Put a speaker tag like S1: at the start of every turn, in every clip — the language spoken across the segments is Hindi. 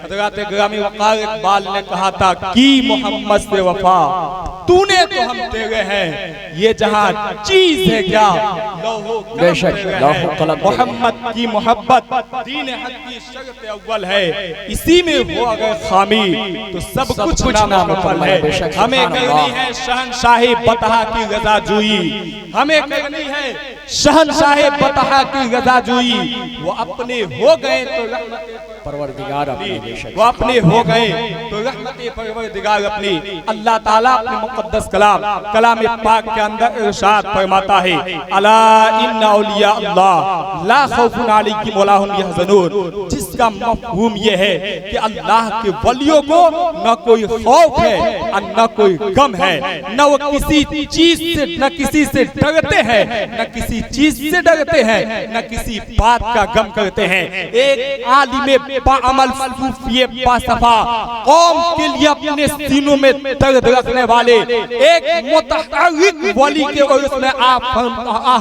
S1: हज़रत ग्रामी वक़ार इकबाल ने कहा था कि मोहम्मद से वफा तूने तो हम तेरे हैं, ये जहां चीज है क्या मोहम्मद की मोहब्बत दीन हक की शर्त अव्वल है, इसी में हो अगर खामी तो सब कुछ नामुकम्मल है। हमें करनी है शहंशाही बतहा की रज़ाजूई, हमें करनी है शहंशाही बतहा की रज़ाजूई। वो अपने हो गए तो
S2: परवरदिगार अपनी,
S1: वो अपने हो गए तो रहमते परवरदिगार अपनी। अल्लाह ताला अपने मुक़द्दस कलाम पाक के अंदर इरशाद फरमाता है, अला इन्ना औलिया अल्लाह ला खौफुन अलैहिम वला हुम यहज़नून, जिसका मफ़हूम ये है कि अल्लाह के वलियों को न कोई खौफ है और न कोई गम है, न वो किसी चीज से न किसी से डरते हैं, न किसी चीज से डरते हैं, न किसी बात का गम करते हैं। एक आलिम बाअमल सूफी बासफा कौम के लिए अपने सीनों में दर्द रखने वाले एक मुतहर्रिक वली के और उसमें आप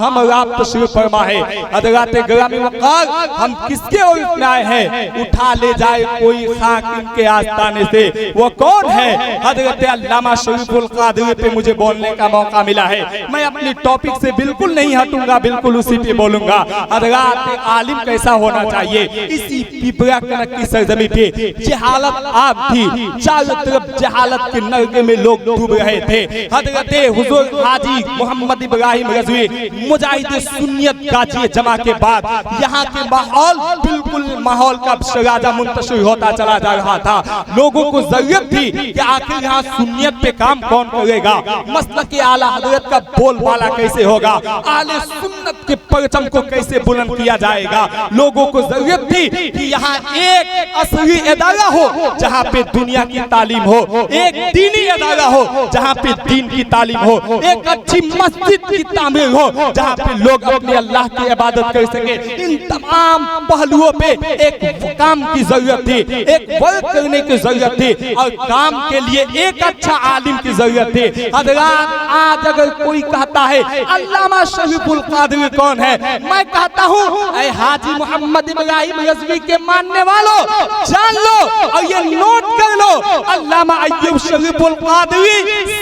S1: हम आप तशरीफ फरमा है। हज़रत ग्रामी वक़ार हम किसके और उसमें आए हैं, उठा ले जाए कोई खाक इनके आस्ताने से, वो कौन है? हज़रत अल्लामा शरीफुल क़ादरी पे मुझे बोलने का मौका मिला है। मैं अपनी टॉपिक से बिल्कुल नहीं हटूंगा, बिल्कुल उसी पे बोलूंगा। हज़रत आलिम कैसा होना चाहिए? इसी पिपरा कनक की सरजमी पे जहालत आप थी, चारों तरफ जहालत के नरके में लोग डूब रहे थे। हज़रत हुजूर हाजी मोहम्मद इब्राहिम रज़वी मुजाहिद सुन्नियत गाजी जमा के बाद यहाँ के माहौल बिल्कुल माहौल का शराजा मुंतशिर होता चला जा रहा था। लोगों को जरूरत थी कि आखिर यहाँ सुन्नियत पे काम कौन करेगा, मसलक के आला हज़रत का बोलबाला कैसे होगा, आले सुन्नत के परचम को कैसे बुलंद किया जाएगा। लोगों को जरूरत थी कि यहाँ एक असली अदारा हो जहाँ पे दुनिया की तालीम हो, एक दीनी अदारा हो जहाँ पे दीन की तालीम हो, एक अच्छी मस्जिद की तामीर हो जहाँ पे लोग अपने अल्लाह की इबादत कर सके। इन तमाम पहलुओं पे एक काम की जरूरत थी, एक वर्क करने की जरूरत थी और काम के लिए एक अच्छा आलिम की जरूरत थी। हज़रात आज अगर कोई कहता है अल्लामा शरीफुल क़ादरी कौन है, मैं कहता हूँ ऐ हाजी मोहम्मद इब्राहिम रज़वी के मानने वालों जान लो और ये नोट कर लो, अल्लामा अय्यूब शरीफुल क़ादरी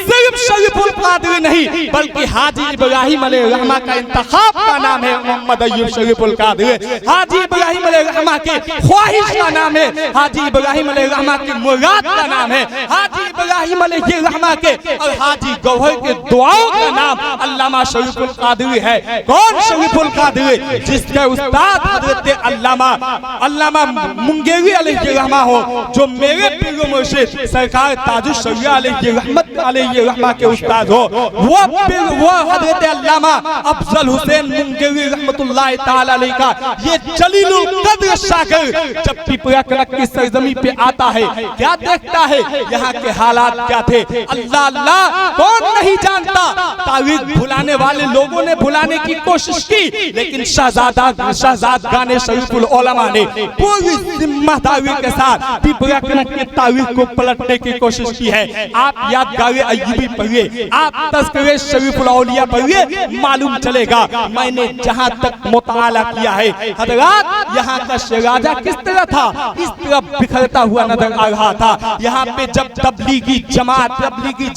S1: सिर्फ शरीफुल क़ादरी नहीं बल्कि हाजी इब्राहिम अलैहिर्रहमा का इंतखाब का नाम है मोहम्मद अय्यूब शरीफुल क़ादरी। हाजी इब्राहिम अलैहिर्रहमा के ख्वाहिश का नाम है, हाजी इब्राहिम अलैहिर्रहमा की मुराद का नाम है, हाजी इब्राहिम अलैहिर्रहमा के और हाजी गौहर के दुआओं का नाम अल्लामा शरीफुल क़ादरी है। कौन शरीफुल क़ादरी? जिसके उस्ताद हज़रत अल्लामा मुंगेरी अलैहिर्रहमा हो, जो मेरे पीर व मुर्शिद सरकार ताजुश शरिया अलैहिर्रहमा के उस्ताद हो, वो हज़रत अल्लामा अफजल हुसैन मुंगेरी रहमतुल्लाह ताला अलैहि का ये जलीलुल कद्र शागिर्द जब पिपरा कनक की सरजमी पे आता है, क्या देखता है, यहाँ के हालात क्या थे? अल्लाह अल्लाह कौन नहीं जानता। तारीख भुलाने वाले लोगों ने भुलाने की कोशिश की, लेकिन शहजादगाने शरीफुल उलमा ने पूरी जिम्मेदारी के साथ पिपरा कनक की तारीख को पलटने की कोशिश की है। आप यादगार अय्यूबी पढ़िए, आप तज़किरे शरीफुल औलिया पढ़िए, मालूम चलेगा। मैंने जहाँ तक मुताला किया है हज़रात, यहाँ का शराजा किस तरह था, इस तरह बिखरता हुआ नजर आ रहा था। यहाँ पे जब तबलीगी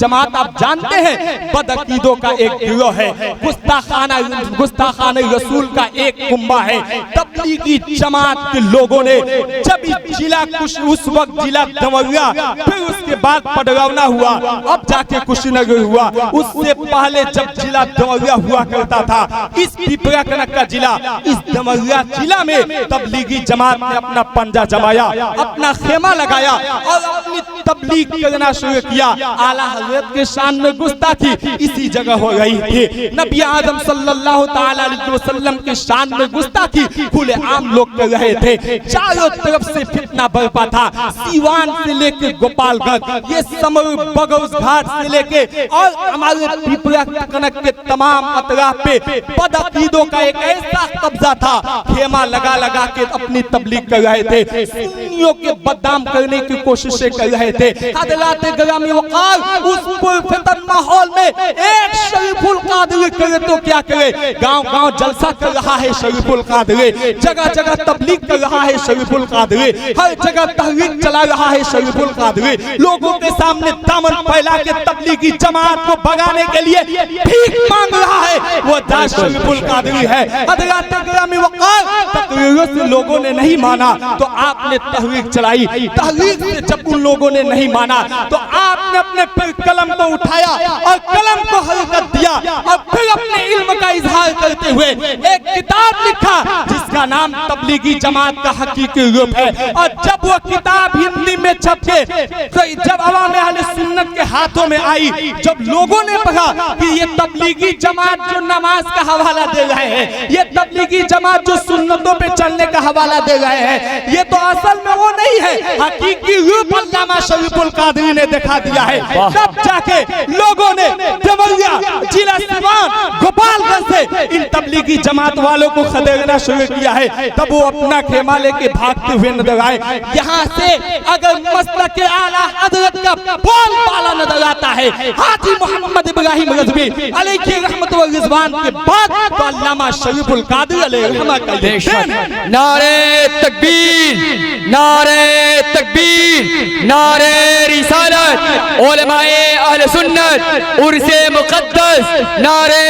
S1: जमात आप जानते हैं बदअकीदों का एक गिरोह है, गुस्ताखाना रसूल का एक कुंबा है। तबलीगी जमात के लोगों ने जब जिला उस वक्त जिला दमरिया, फिर उसके बाद पडरौना हुआ, अब जाके कुशीनगर हुआ, उससे पहले जब जिला दमरिया हुआ करता था, इस पिपरा कनक का जिला, इस दमरिया जिला में तबलीगी जमात ने अपना पंजा जमाया, अपना खेमा लगाया और अपनी तबलीग करना शुरू किया। आला हज़रत के शान में गुस्ताखी इसी जगह हो रही थी। नबी आदम सल्लल्लाहु ताला अलैहि वसल्लम के शान में गुस्ताखी खुले आम लोग कर रहे थे। चारों तरफ से फितना बरपा था, सीवान से लेकर गोपालगंज, ये समर बगौस घाट से लेके और हमारे पिपरा कनक के तमाम अतराफ पे बदअकीदों का एक ऐसा कब्जा था, खेमा लगा लगा के अपनी तबलीग कर रहे थे, सुन्नियों के बदनाम करने की कोशिशें कर रहे थे। हज़रात ग्रामी वक़ार उस पुरफितन माहौल में एक शरीफुल कादरी करे तो क्या करे, गांव-गांव जलसा कर रहा है शरीफुल कादरी, जगह जगह तबलीग कर रहा है शरीफुल कादरी, हर जगह तहरीक चला रहा है शरीफुल कादरी, लोगों के सामने दामन फैला के तबलीगी जमात को भगाने के लिए भीख मांग रहा है, वो दास शरीफुल कादरी है। हज़रात ग्रामी वक़ार तकरीरों से लोगों ने नहीं माना तो आपने तहरीक चलाई, तहरीक से जब उन लोगों ने नहीं माना तो आपने अपने फिर कलम को उठाया और कलम को हरकत दिया और फिर अपने इल्म का इजहार करते हुए एक किताब लिखा जिसका नाम तबलीगी जमात का हकीकी रूप है। और जब वो किताब हिंदी में छपके तो जब अवाम अहले सुन्नत के हाथों में आई, जब लोगों ने पढ़ा कि ये तबलीगी जमात जो नमाज का हवाला दे रहे हैं, ये तबलीगी जमात जो सुन्नतों पे चलने का हवाला दे रहे हैं, ये तो असल में वो नहीं है, हकीकी रूप अल्लामा शरीफुल कादरी ने दिखा दिया है। तब जाके लोगों ने देवरिया, जिला सीवान, गोपालगंज से इन तबलीगी जमात वालों को खदेड़ना शुरू किया है। तब वो अपना खेमा लेके भागते हुए नजर आए। यहाँ से अगर मसलक के आला हज़रत का बोलबाला नजर आता है हाजी मोहम्मद इब्राहिम रज़वी अलैहि रहमत व रिज़वान के बाद तो अल्लामा शरीफुल कादरी अलैहि रहमत का देन।
S2: नारे तकबीर, नारे तकबीर, नारे रिसालत, उलमाए अहले सुन्नत, उर्से मुक़द्दस, नारे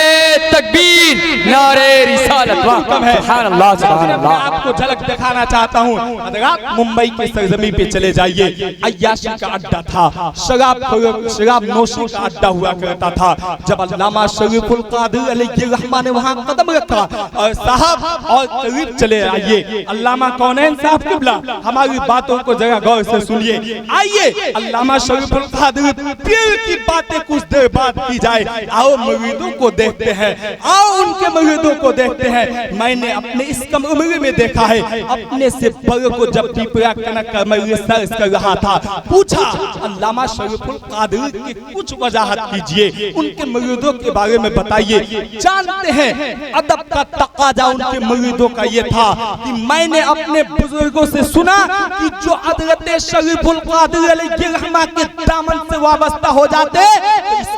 S2: तकबीर, नारे रिसालत। सुभान अल्लाह, सुभान अल्लाह।
S1: आपको झलक दिखाना चाहता हूँ। आप मुंबई की सरजमी पे चले जाइए, अय्याशी का अड्डा था, शराब नोशी का अड्डा हुआ करता था। जब अल्लामा शरीफुल कादरी अलैहि रहमत ने वहाँ कदम रखा और साहब और करीब चले आइए, अल्लामा कौनैन साहब किबला हमारी बातों को जरा गौर से सुनिए। आइए अल्लामा शरीफुल कादरी पीर की बातें कुछ देर बाद की जाए। आओ मुरीदों को देखते हैं, आओ उनके मुरीदों को देखते हैं। मैंने अपने इस कम उम्र में देखा है, अपने से बड़े को जब पिपरा कनक का मैं रिसर्च कर रहा था, पूछा अल्लामा शरीफुल कादरी की कुछ वजाहत कीजिए, उनके मुरीदों के बारे में बताइए। जानते हैं अदब का तकाजा उनके मुरीदों का ये था कि मैंने अपने बुजुर्गों से सुना कि जो हज़रत शरीफुल कादरी अलैहि रहमत के दामन से वाबस्ता हो जाते,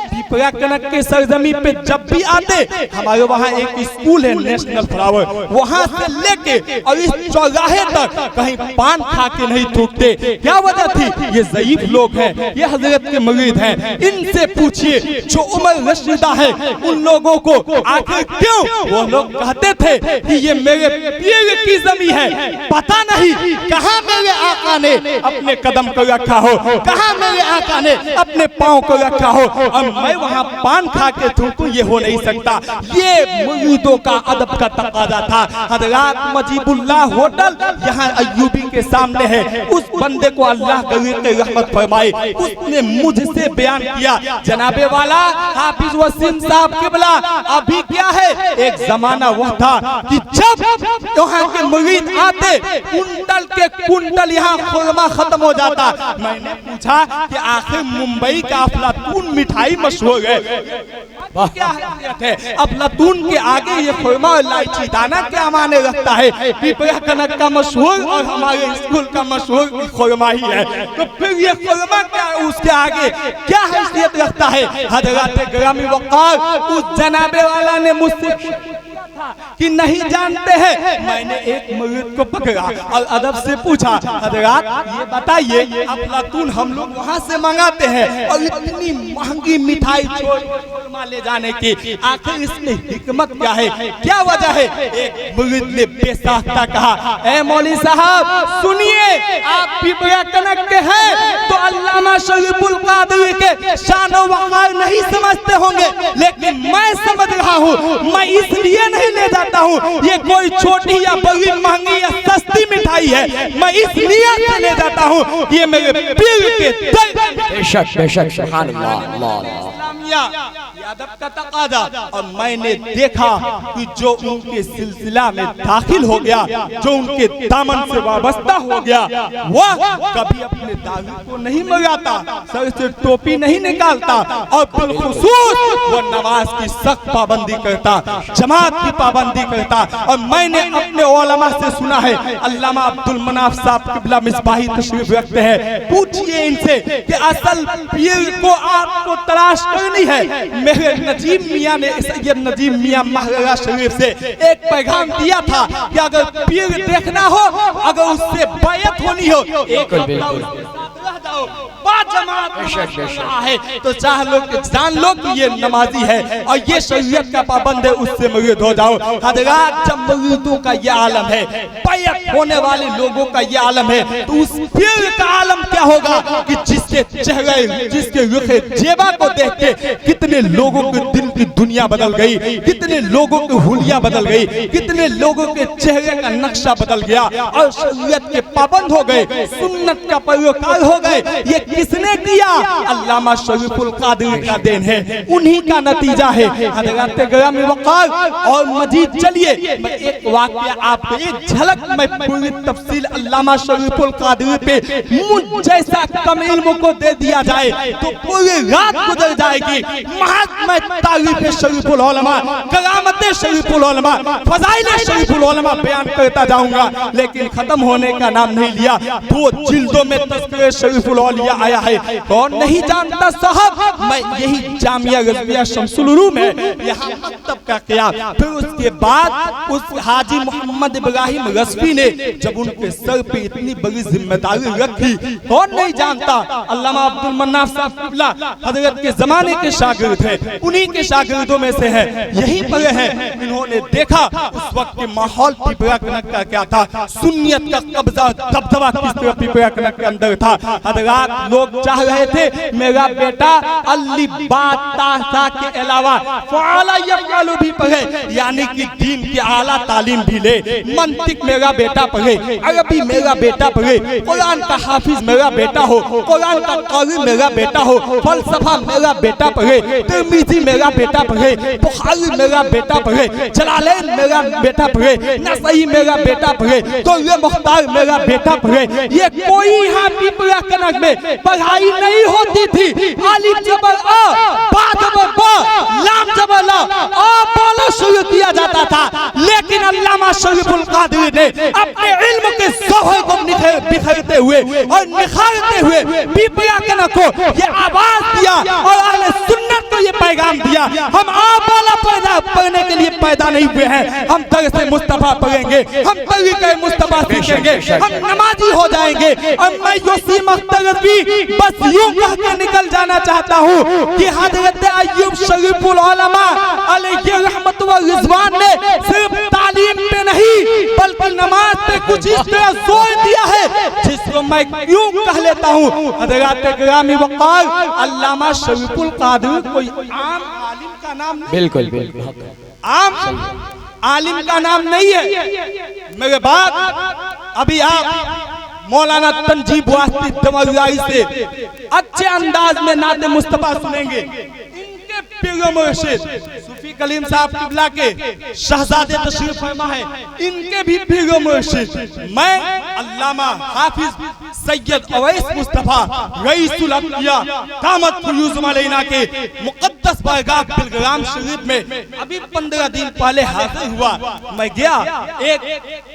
S1: पिपरा कनक के सरजमी पे जब भी आते, हमारे वहाँ एक स्कूल है नेशनल फ्लावर, वहाँ से लेके और इस चौराहे तक कहीं पान खा के नहीं थूकते। क्या वजह थी? ये ज़ईफ लोग हैं, ये हजरत के मुरीद हैं। इनसे पूछिए जो उमर रशीदा है उन लोगों को आखिर क्यों वो लोग कहते थे कि ये मेरे पीर की जमी है, पता नहीं कहाँ मेरे आका ने अपने कदम को रखा हो, कहाँ मेरे आका ने अपने पाँव को रखा हो और मैं वहाँ पान खा के थूकूं, ये हो नहीं सकता। ये मुरीदों का अदब का तकाजा था। हज़रात मजीबुल्लाह होटल यहाँ अय्यूबी के सामने है, उस बंदे को अल्लाह करीम रहमत फरमाए, उसने मुझसे बयान किया, जनाबे वाला हाफिज वसीम साहब किबला अभी क्या है, एक जमाना वह था कि जब यहाँ के मुरीद आते कुंटल के कुंटल यहाँ खुरमा खत्म हो जाता। मैंने पूछा कि आखिर मुंबई का अफलातून मिठाई मशहूर है, क्या है? अफलातून के आगे ये खुरमा और इलायची दाना क्या माने रखता है? पिपरा कनक का मशहूर और हमारे स्कूल का मशहूर खुरमा ही है, तो फिर ये खुरमा क्या उसके आगे क्या हैसियत रखता है? हज़रत ग्रामी वक़ार उस जनाबे वाला ने मुझसे कि नहीं जानते हैं। मैंने एक मुरीद को पकड़ा और अदब से पूछा, हज़रात ये बताइए अफलातून हम लोग वहाँ से मंगाते हैं और इतनी महंगी मिठाई छोड़ खुरमा ले जाने की, आखिर इसमें हिकमत क्या है, क्या वजह है? एक मुरीद ने बेसाख्ता कहा, ए मौली साहब सुनिए, आप पिपरा कनक के हैं तो अल्लामा शरीफुल कादरी के शानो वक़ार नहीं समझते होंगे, लेकिन मैं समझ रहा हूँ। मैं इसलिए नहीं ले जाता हूँ ये कोई छोटी या बड़ी महंगी या सस्ती मिठाई है, मैं इसलिए ले जाता हूँ ये मेरे पीर के दर।
S2: बेशक बेशक, सुभान अल्लाह।
S1: अदब का तकाजा। और मैंने देखा कि जो उनके सिलसिला में दाखिल हो गया, जो उनके दामन से वाबस्ता हो गया, वह कभी अपने दावी को नहीं मंगाता, सर से टोपी नहीं निकालता और बिलखुसूस वो नमाज की सख्त पाबंदी करता, जमात की पाबंदी करता। और मैंने अपने उलमा से सुना है, अल्लामा अब्दुल मनाफ साहब किबला मिसबाही तशरीफ रखते हैं, पूछिए इनसे कि असल पीर को आपको तलाश करनी है। मेरे नजीम मियां ने, सैयद नजीम मियां महराजा शरीफ से एक पैगाम दिया था कि अगर पीर देखना हो, अगर उससे बैयत होनी हो, एक है तो चाह लो कि जान लो कि ये नमाजी है और ये शरीयत का पाबंद है, उससे मुरीद हो जाओ। हजरात, जब मुरीदों का ये आलम है, बैयत होने वाले लोगों का ये आलम है, तो उस पीर का आलम क्या होगा कि जिसके चेहरे, जिसके रुखे जेबा को देख के कितने लोगों के दिल की दुनिया बदल गई, कितने लोगों की हुलिया बदल गई, कितने लोगों के चेहरे का नक्शा बदल गया और शरीयत के पाबंद हो गए, सुन्नत का पैरोकार हो गए। ये किसने किया? अल्लामा शरीफुल कादरी का देन है, उन्हीं का नतीजा है। हज़रात ग्रामी वक़ार और मजीद, चलिए मैं एक वाक़या आपको, एक झलक में पूरी तफसील अल्लामा शरीफुल कादरी पे मुझ जैसा कम इल्म को दे दिया जाए तो पूरी रात गुजर जाएगी। महात्मा तारीफ शरीफुल उलमा, करामत शरीफुल उलमा, फज़ाइल शरीफुल उलमा बयान करता जाऊंगा, लेकिन खत्म होने का नाम नहीं लिया। 2 जिल्दों में तज़किरे शरीफुल औलिया आया है, कौन नहीं जानता साहब। मैं यही जामिया रज़विया शम्सुल उलूम है, यहाँ मकतब का किया। फिर उसके बाद उस हाजी मोहम्मद इब्राहिम रज़वी ने जब उनके सर पे इतनी बड़ी जिम्मेदारी रखी, कौन नहीं जानता। अल्लामा अब्दुल मन्नाफ साहब किबला हजरत के जमाने के शागिर्द हैं, उन्हीं के शागिर्दों में से हैं, यहीं पर हैं। इन्होंने देखा उस वक्त के माहौल पिपरा कनक का क्या था, सुन्नियत का कब्जा दबदबा किस तरह पिपरा कनक के अंदर था। हजरात, लोग चाह रहे थे मेरा बेटा अल्ली बाता के अलावा फ़आला यफ़अलु भी पढ़े, यानी कि दीन की आला तालीम भी ले। मंतिक मेरा बेटा पढ़े, अरबी मेरा बेटा पढ़े, कुरान का हाफिज मेरा बेटा हो, कुरान का क़ारी मेरा बेटा हो, फलसफा मेरा बेटा पढ़े, तिर्मिज़ी मेरा बेटा पढ़े, बुखारी मेरा बेटा पढ़े, जलालैन मेरा बेटा पढ़े, नसई मेरा बेटा पढ़े, तो ये मुख्तार मेरा बेटा पढ़े। ये कोई यहाँ पिपरा कनक में पढ़ाई नहीं होती थी। अलिफ जबर अ, बा जबर ब, लाम जबर ला, आ बोलो शुरू किया जाता था। लेकिन अल्लामा शरीफुल कादरी ने अपने इल्म के ज़ोहर को बिखरते हुए और निखारते हुए पिपरा कनक को ये आवाज दिया और अहले सुन्नत को ये पैगाम दिया, हम आबाला पैदा पढ़ने के लिए पैदा नहीं हुए हैं, हम दरसे मुस्तफा पढ़ेंगे, हम तरीक़े मुस्तफा सीखेंगे, हम नमाजी हो जाएंगे। और मैं वसीम अख्तर रज़वी बस यूं कह के निकल जाना चाहता हूँ कि हज़रत अय्यूब शरीफुल उलमा अलैहि रहमत व रिज़वान ने सिर्फ तालीम पे नहीं बल्कि नमाज पे कुछ इस तरह जोर दिया है जिसको मैं यूं कह लेता हूँ। हज़रात ग्रामी वक़ार, अल्लामा शरीफुल कादरी कोई आम आलिम का नाम नहीं,
S2: बिल्कुल बिल्कुल
S1: आम आलिम का नाम नहीं है। मेरे बात अभी आप मौलाना तंजीब वास्ती दमरियाई से अच्छे अंदाज में नाते मुस्तफा सुनेंगे। इनके पीर मुर्शिद सूफी कलीम साहब किबला के शहजादे तशरीफ फरमा है, इनके भी पीर मुर्शिद मैं अल्लामा हाफिज सैयद अवैस मुस्तफा रईसुल अम्बिया दामत फयूज़ुम अलैना के मुक़द्दस बारगाह बिलग्राम शरीफ में अभी 15 दिन पहले हाजिर हुआ। मैं गया, एक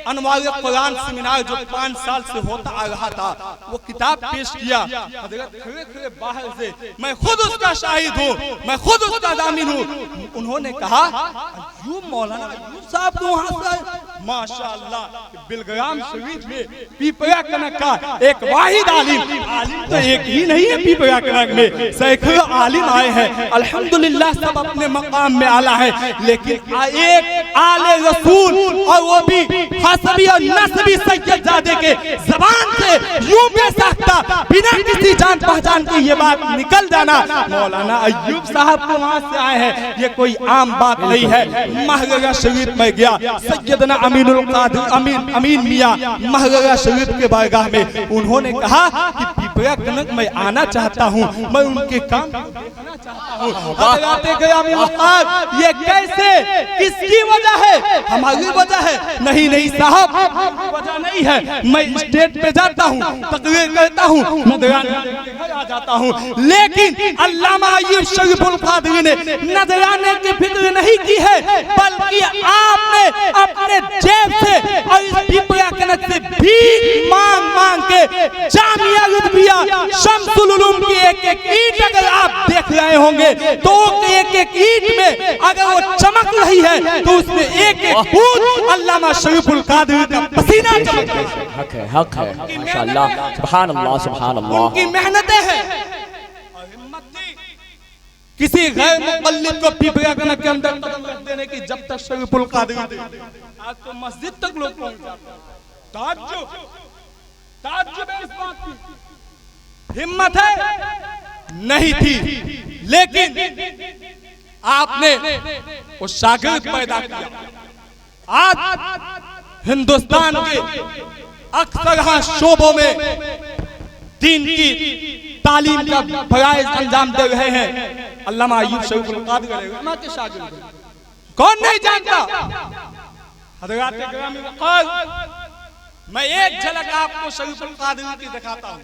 S1: अनवार कुरान सेमिनार जो 5 साल से होता आ रहा था, वो किताब पेश किया। हज़रत खड़े खड़े बाहर से, मैं खुद उसका शाहिद हूँ, मैं खुद उसका ज़ामिन हूँ। उन्होंने कहा अय्यूब मौलाना अय्यूब साहब तो वहाँ से माशाअल्लाह बिलग्राम शरीफ में पिपरा कनक का एक वाहिद आलिम, आलिम तो एक ही नहीं है पिपरा कनक में, सैकड़ों आलिम आए हैं। अल्हम्दुलिल्लाह सब अपने मकाम में आला है, लेकिन एक आले रसूल और वो भी हसबी और नस्बी सैयदजादे के जबान से यूं बेसाख्ता बिना किसी जान पहचान की ये बात निकल जाना मौलाना अय्यूब साहब को वहाँ से आए हैं, ये कोई आम बात नहीं है। महराजा शरीफ में गया, सैयदना अमीन मियां महराजा शरीफ के बारगाह में उन्होंने कहा कि पिपरा कनक मैं आना चाहता हूँ, मैं उनके काम को देखना चाहता हूँ। हजराते गिरामी वक़ार, ये कैसे, किसकी वजह है? हमारी वजह है? नहीं नहीं साहब, वजह नहीं है। मैं स्टेज पे जाता हूँ, तकरीर करता हूँ, घर आ जाता हूँ, लेकिन अल्लामा अय्यूब शरीफुल क़ादरी ने नजराने की फिक्र नहीं की है, बल्कि आपने अपने जेब से और इस पिपरा कनक से भीख मांग मांग के जामिया लुत्फिया शम्सुल उलूम की एक एक ईंट अगर आप देख रहे होंगे तो एक एक ईंट में अगर वो चमक रही है तो उसमें एक एक बूंद अल्लामा शरीफुल क़ादरी का पसीना चमक रहा है।
S2: हक है, हक है, माशाअल्लाह, सुभान अल्लाह, सुभान अल्लाह।
S1: उनकी मेहनतें हैं और हिम्मत थी किसी गैर मुक़ल्लिद को पिपरा कनक के अंदर कदम रख देने की, जब तक शरीफुल क़ादरी। आज तो मस्जिद तक लोग पहुंच जाते हैं। ताज्जुब है इस बात की। हिम्मत है नहीं थी, लेकिन आपने वो शागिर्द पैदा किया। आज हिंदुस्तान के अक्सर शोबों में दीन की तालीम का फराइज अंजाम दे रहे हैं अल्लामा अय्यूब शरीफुल क़ादरी के शागिर्द। कौन नहीं जानता? हज़रात गिरामी वक़ार, मैं एक झलक आपको शरीफुल क़ादरी की दिखाता हूँ।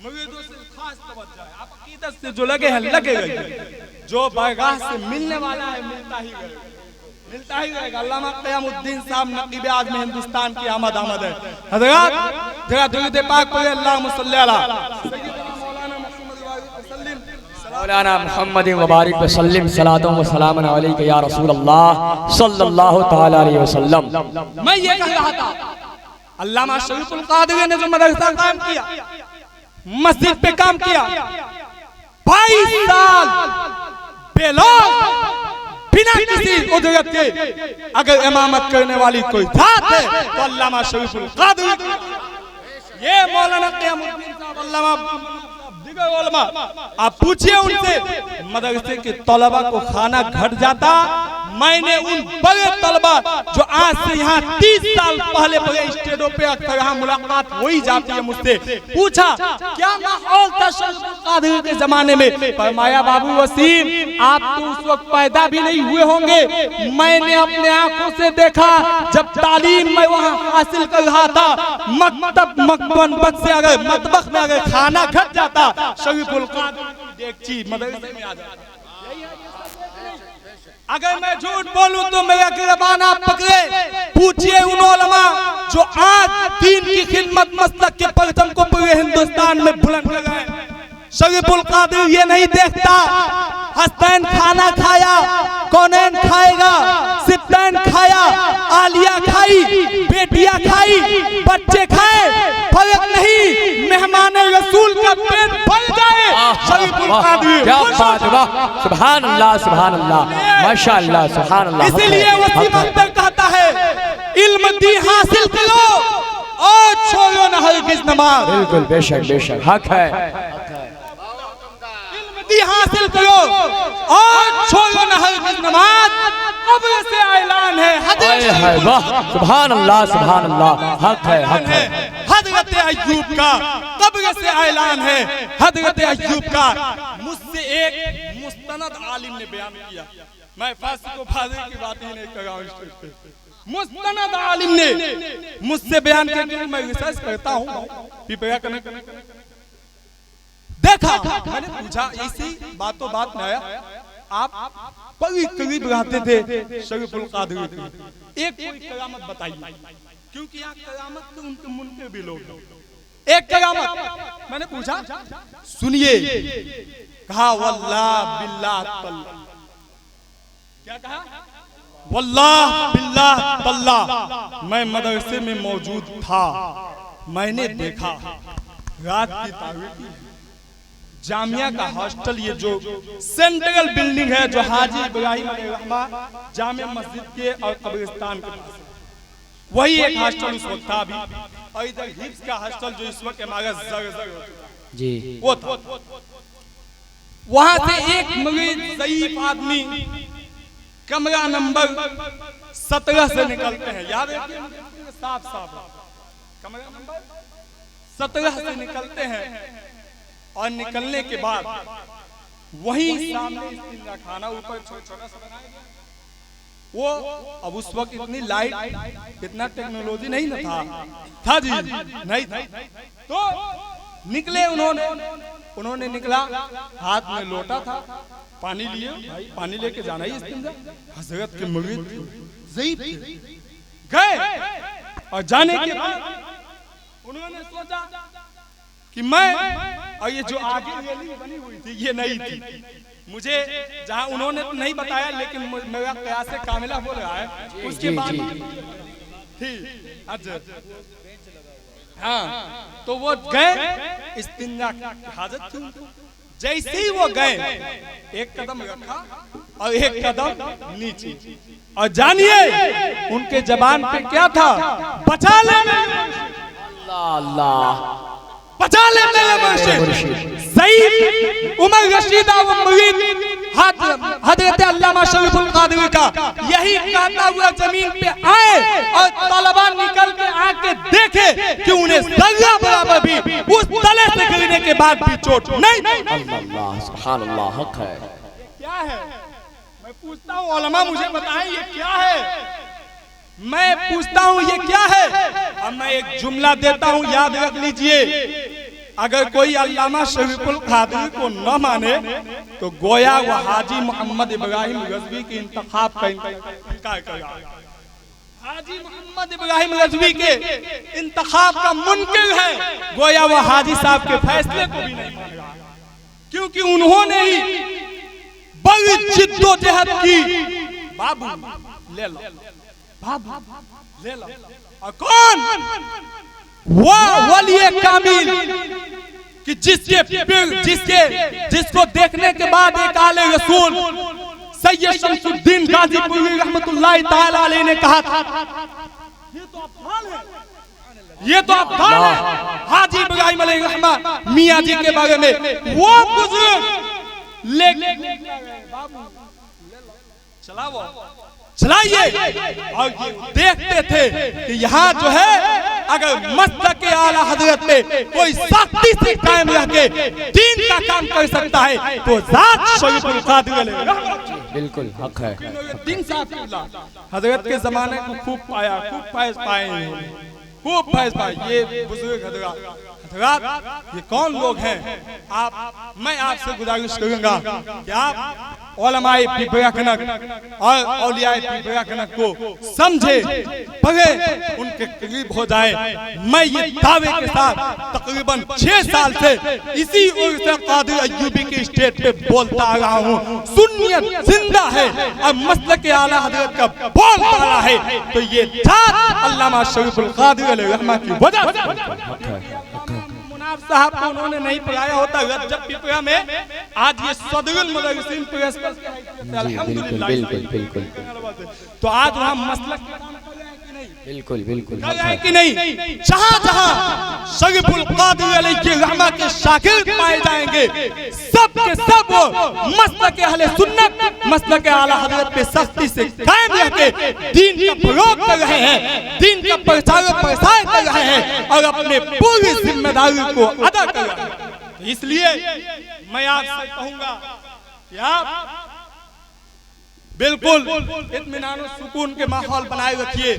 S1: मुरीदों से खास तवज्जो है, आप अकीदत से जो लगे हैं लगे गए, जो बारगाह से मिलने वाला है मिलता ही रहेगा, मिलता ही रहेगा। अल्लामा क़यामुद्दीन साहब नक़ीब आज़म हिंदुस्तान की आमद है। हज़रात जरा दुरूद पाक पढ़े, अल्लाहुम्मा सल्ली अला
S2: मौलाना मुहम्मद वबारिक वसल्लम, सलातों व सलामन अलैका या रसूल अल्लाह सल्लल्लाहु तआला अलैहि वसल्लम।
S1: मैं ये कह रहा था, अल्लामा शरीफुल क़ादरी ने जो मदरसा काम किया, मस्जिद पे काम किया, 22 साल बेलौस बिना किसी उजरत के अगर इमामत करने वाली कोई जात है तो अल्लामा शरीफुल क़ादरी। ये मौलाना क़यामुद्दीन साहब, अल्लामा दिगर उलमा, आप पूछिए उनसे, मदरसे के तलबा को खाना घट जाता। मैंने उन बड़े तलबा जो आज से यहाँ 30 साल पहले बड़े स्टेजों पे अक्सर यहाँ मुलाकात हो ही जाती है, मुझसे पूछा क्या माहौल था शरीफुल क़ादरी के जमाने में? फरमाया बाबू वसीम, आप तो उस वक्त पैदा भी नहीं हुए होंगे, मैंने अपने आंखों से देखा जब तालीम मैं वहाँ हासिल कर रहा था। मतबख में अगर खाना घट जाता, शरीफुल क़ादरी की डेगची मदरसे में आ जाता। अगर मैं झूठ बोलूं तो मेरा गिरबान आप पकड़े। पूछिए उन उलमा जो आज दीन की खिदमत मसलक के परचम को पूरे हिंदुस्तान में बुलंद कर रहे हैं। शरीफुल क़ादरी ये नहीं देखता हसनैन खाना खाया, कौनैन खाएगा, सिब्तैन खाया, आलिया खाई, बेटियां खाई, बच्चे खाए, फर्क नहीं, मेहमान रसूल का पेट भर जाए। शरीफुल क़ादरी,
S2: क्या बात है, वाह, सुभान अल्लाह, सुभान अल्लाह, माशाअल्लाह, सुभान अल्लाह।
S1: इसीलिए वसीम अख्तर कहता है, इल्म दी हासिल करो और छोड़ो न हरगिज़ नमाज।
S2: बिल्कुल, बेशक बेशक, हक है।
S1: हासिल करो और छोड़ो न हरगिज़ नमाज। कब्र से ऐलान है,
S2: वाह, सुभान अल्लाह, सुभान अल्लाह, हक है, हक है।
S1: हज़रत अय्यूब का कब्र से ऐलान है, हज़रत अय्यूब का। मुझसे एक मुस्तनद आलिम ने बयान किया, मैं फासिक को फासिक की बात ही नहीं कर रहा हूँ, मुस्तनद आलिम ने मुझसे बयान किया। मैं रिसर्च करता हूँ, पिपरा कनक देखा, मैंने पूछा, इसी बातों बात में आया आप बड़ी करीब रहते थे शरीफुल क़ादरी के, एक कोई करामत बताइए, क्योंकि यहाँ करामत तो उनके मुनकर भी लोग, एक करामत। मैंने पूछा, सुनिए। कहा वल्लाह बिल्लाह तल्ला। क्या कहा? वल्लाह बिल्लाह तल्ला, मैं मदरसे में मौजूद था, मैंने देखा रात की तारीख, जामिया का हॉस्टल, ये जो सेंट्रल बिल्डिंग है जो हाजी इब्राहिम रहमा जामिया मस्जिद के और कब्रिस्तान के पास, वही एक हॉस्टल उस वक्त था अभी। और इधर हिफ्स का हॉस्टल जो इस वक्त इमारत जर्जर जी वो था। वहां से एक मरीज ज़ईफ आदमी कमरा नंबर 17 से निकलते हैं, याद है साफ साफ, कमरा नंबर 17 से निकलते हैं और निकलने के बाद वहीं सामने इस्तिंजा खाना ऊपर छोटा सा बनाया गया। वो अब उस वक्त इतनी लाइट, इतना टेक्नोलॉजी नहीं ना था जी, नहीं था। तो निकले उन्होंने निकला, हाथ में लोटा था, पानी लिए, भाई पानी लेके जाना ही इस्तिंजा। हजरत के मुरीद गए और जाने के बाद उन्होंने सोचा कि मैं, और ये जो आगे रैली बनी हुई थी ये नहीं थी, मुझे जहां उन्होंने तो नहीं बताया लेकिन मेरा कयास से कामिला हो रहा है। उसके बाद थी हाँ, तो वो गए, इस्तिंजा की हाजत थी उनको। जैसे ही वो गए, एक कदम रखा और एक कदम नीचे, और जानिए उनके जबान पे क्या था, बचा ले
S2: अल्लाह अल्लाह,
S1: बचा ले मेरे मुर्शिद। सईद उमर रशीद व मुरीद हजरत अल्लामा शरीफुल कादरी का यही कहता हुआ जमीन पे आए और तलबा निकल के आके देखे कि उन्हें जर्रा बराबर भी उस तले से गिरने के बाद भी चोट नहीं।
S2: अल्लाह सुभान अल्लाह, हक है।
S1: क्या है, मैं पूछता हूँ उलमा मुझे बताएं ये क्या है, मैं पूछता हूँ ये क्या है। अब मैं एक जुमला देता हूँ, याद रख लीजिए। अगर कोई अल्लामा शरीफुल कादरी को न माने तो गोया वो हाजी मोहम्मद इब्राहिम रज़वी के इंतखाब का इनकार करेगा। हाजी मोहम्मद इब्राहिम रज़वी के इंतखाब का मुनकिर है, गोया वो हाजी साहब के फैसले को भी नहीं मानेगा, क्योंकि उन्होंने ही बड़ी जिद्दोजहद की। बाबू ले लो, बाबू ले लो। और कौन वो वली कामिल कि जिसको देखने के बाद एक आले रसूल सैयद शमसुद्दीन गाजीपुरी रहमतुल्लाह ताला अलैह ने कहा था, ये तो अफाल है, ये तो अफाल है। हाजी इब्राहिम अलैहि रहमा मियां जी के बारे में वो बुजुर्ग लेके चलाओ चलाइए, और देखते थे कि यहाँ जो है अगर मस्तक आला हजरत में कोई सख्ती से कायम रह के दीन का काम कर सकता है तो ज़ात शरीफुल कादरी
S2: बिल्कुल हक है।
S1: दिन साहब हजरत के जमाने को खूब पाया, खूब फैज़ पाए, खूब फैज़ पाए। ये बुजुर्ग हजरत ये कौन लोग हैं? मैं आपसे गुजारिश करूंगा कि आप उलमाए पिपराकनक और औलियाए पिपराकनक को समझे, पढ़े, उनके करीब हो जाए। मैं ये दावे के साथ तकरीबन 6 साल से इसी उर्स कादिर अय्यूबी के स्टेज पे बोलता आ रहा हूँ। सुन्नियत जिंदा है और मसलक के आला हजरत का बोल पड़ा है, तो ये जात अल्लामा शरीफुल कादिर अलैहि रहमा की वजह से। साहब को उन्होंने नहीं पढ़ाया होता रजब पिपरा में, आज ये सदरुल मुदर्रिसीन प्रेस पर अल्हम्दुलिल्लाह। बिल्कुल बिल्कुल, तो आज वहाँ मसलक
S2: बिल्कुल बिल्कुल
S1: है कि नहीं। जहाँ जहाँ शरीफुल कादिर अलैहि रहमा के शागिर्द पाए जाएंगे, सब के सब मसलक के अहले सुन्नत, मसलक के आला हजरत पे सख्ती से कायम रह के दीन का प्रयोग कर रहे हैं, दीन का प्रचार प्रसार कर रहे हैं और अपने पूरी जिम्मेदारी को अदा कर रहे हैं। इसलिए मैं आपसे कहूंगा कि आप बिल्कुल इत्मीनान और सुकून के माहौल बनाए रखिए।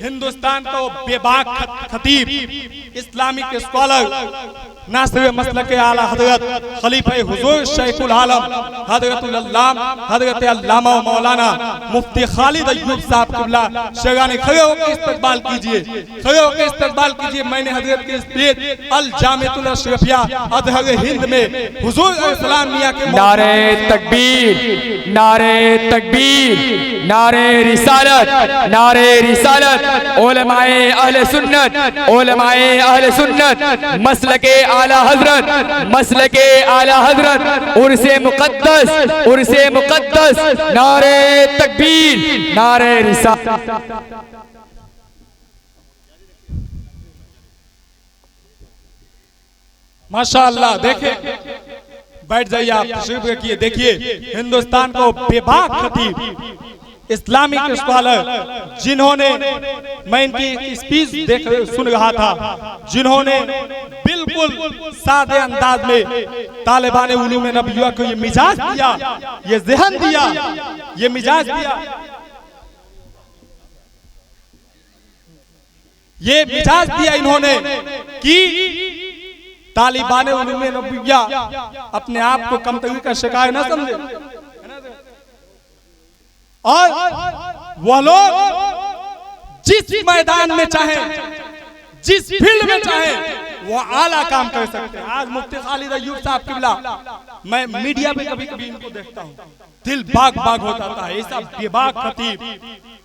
S1: हिंदुस्तान का वो बेबाक खतीब, इस्लामिक स्कॉलर, नासिर मसलक आला हजरत खलीफा हुजूर शैखुल आलम हजरत अल्लामा मौलाना मुफ्ती खालिद अय्यूब साहब क़िबला शेरानी, खड़े होकर इस्तकबाल कीजिए, खड़े होकर इस्तकबाल कीजिए। मैंने हजरत के स्टेज अल जामिअतुल अशरफिया अजहर हिंद में हुजूर अलैहिस्सलाम मियां के
S2: नारे तकबीर, नारे तकबीर, नारे रिसालत, नारे रिसालत, उलमाए अहले सुन्नत, उलमाए अहले सुन्नत, मसलके आला हजरत, मसलके आला हजरत, उर्से मुकद्दस, उर्से मुकद्दस, नारे तकबीर, नारे रिसालत।
S1: माशाअल्लाह, देखे बैठ जाइए आप, तशरीफ रखिए। देखिए हिंदुस्तान को बेबाक खतीब, इस्लामिक स्कॉलर, जिन्होंने, मैं इनकी स्पीच सुन रहा था, जिन्होंने बिल्कुल बिल्कुल सादे अंदाज में तालिबान उलूम नबिय्या को ये मिजाज दिया, ये ज़हन दिया, ये मिजाज दिया, ये मिजाज दिया इन्होंने कि तालिबान उलूम नबिय्या अपने आप को कमतरी का शिकार न समझे और वह लोग जिस मैदान में चाहे, जिस फील्ड में चाहे वो आला काम कर सकते हैं। आज मुफ्ती खालिद अय्यूब साहब किबला, मैं मीडिया पे कभी कभी इनको देखता हूँ, दिल बाग बाग हो जाता है। ऐसा बेबाक खतीब,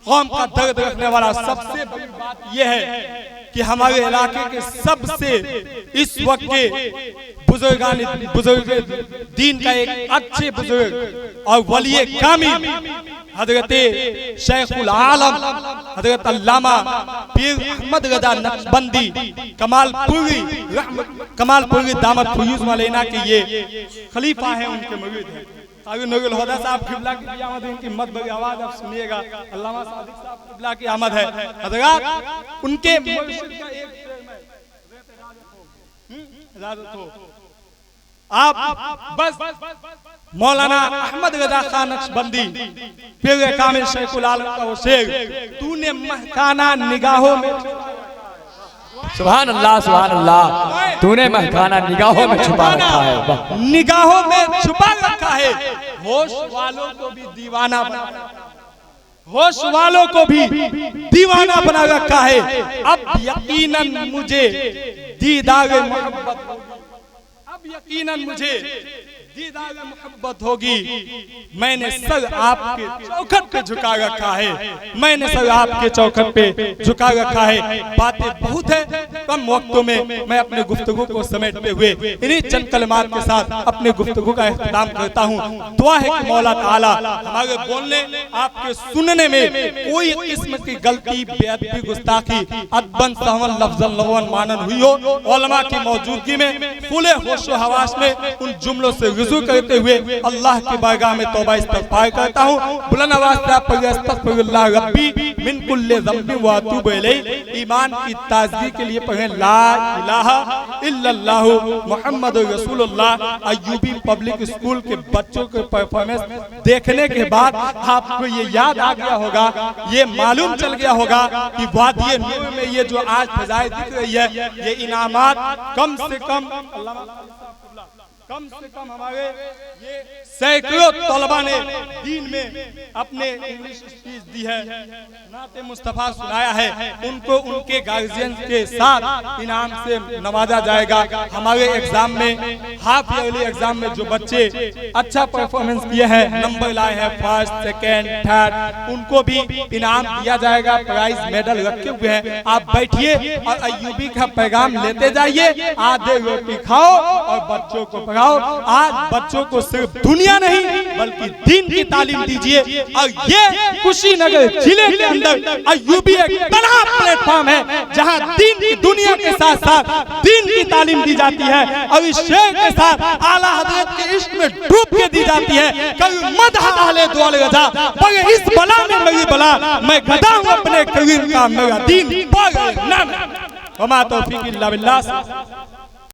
S1: कौम का दर्द रखने वाला। सबसे बड़ी बात यह है कि हमारे इलाके के सबसे इस वक्त के बुजुर्ग दीन का एक अच्छे बुजुर्ग और वली कामिल हजरत शेखुल आलम हजरत अल्लामा पीर अहमद रजा नक्शबंदी कमालपुरी दामद फयूज मौलाना के ये खलीफा हैं, उनके मुरीद हैं। नूरुल हुदा साहब किबला की आमद है, उनकी मत बड़ी आवाज आप सुनिएगा। अल्लामा सादिक साहब किबला की आमद है। हजरत उनके मुर्शिद का एक इजाजत हो आप बस मौलाना अहमद रजा खान नक्शबंदी पीर कामिल शेखुल आलम का वो शेर, तूने महकाना निगाहों में,
S2: सुभान अल्लाह, तूने महकाना निगाहों में छुपा रखा है,
S1: निगाहों में छुपा रखा है। होश वालों को भी दीवाना बना, होश वालों को भी दीवाना बना रखा है। अब यकीनन मुझे दीदार मोहब्बत, अब यकीनन मुझे दीदार मोहब्बत होगी। मैंने सर आपके चौखट पे झुका रखा है, मैंने सर आपके चौखट पे झुका रखा है। बातें बहुत है, कम वक्तों में मैं अपने गुफ्तगू को समेटते हुए इन्हीं चंद कलमात के साथ अपने गुफ्तगू का इख्तिताम करता हूँ। दुआ है कि मौला ताला हमारे बोलने, आपके सुनने में कोई किस्म की गलती, बेअदबी, गुस्ताखी, अदबन, सहवन, लफ्जन, लवन, मानन हुई हो, उलमा की मौजूदगी में फुले होशो हवास में उन जुमलों से रुजू करते हुए अल्लाह की बारगाह में तौबा इस्तग़फ़ार करता हूँ। बुलंद आवाज़ से आप पढ़िए अस्तग़फ़िरुल्लाह रब्बी मिन कुल्लि ज़ंबिन व अतूबु इलैह। ईमान की ताज़गी के लिए पढ़ें ला इलाहा इल्लल्लाहु मुहम्मदुर रसूलुल्लाह। अय्यूबी पब्लिक स्कूल के बच्चों के परफॉर्मेंस देखने के बाद आपको ये याद आ गया होगा, ये मालूम चल गया होगा कि वादिये नूर में ये जो आज फजाएं दिख रही है, ये इनामात कम से कम हमारे ये सैकड़ों तलबा ने दीन में अपने इंग्लिश स्पीच दी है, नाते मुस्तफा सुनाया है। उनको उनके गार्जियन के साथ इनाम से नवाजा जाएगा। हमारे एग्जाम में, हाफ ईयरली एग्जाम में जो बच्चे अच्छा परफॉर्मेंस किए हैं, नंबर लाए हैं फर्स्ट, सेकेंड, थर्ड, उनको भी इनाम दिया जाएगा। प्राइज मेडल रखे हुए हैं। आप बैठिए और अय्यूबी का पैगाम लेते जाइए। आधे रोटी खाओ और बच्चों को पढ़ाओ। आज बच्चों को सिर्फ दुनिया नहीं बल्कि दीन की तालीम दीजिए। और ये कुशीनगर जिले के अंदर अय्यूबी एक बड़ा प्लेटफॉर्म है जहां दीन की दुनिया के साथ साथ दीन की तालीम दी जाती है और इस शेर के साथ आला हजरत के इश्क में डूब के दी जाती है। कभी मदह अहले दुआल गजा, पर इस बला में मेरी बला, मैं गदा हूं अपने करीम का, मेरा दीन पर नाम। वमा तौफीक इल्ला बिल्लाह।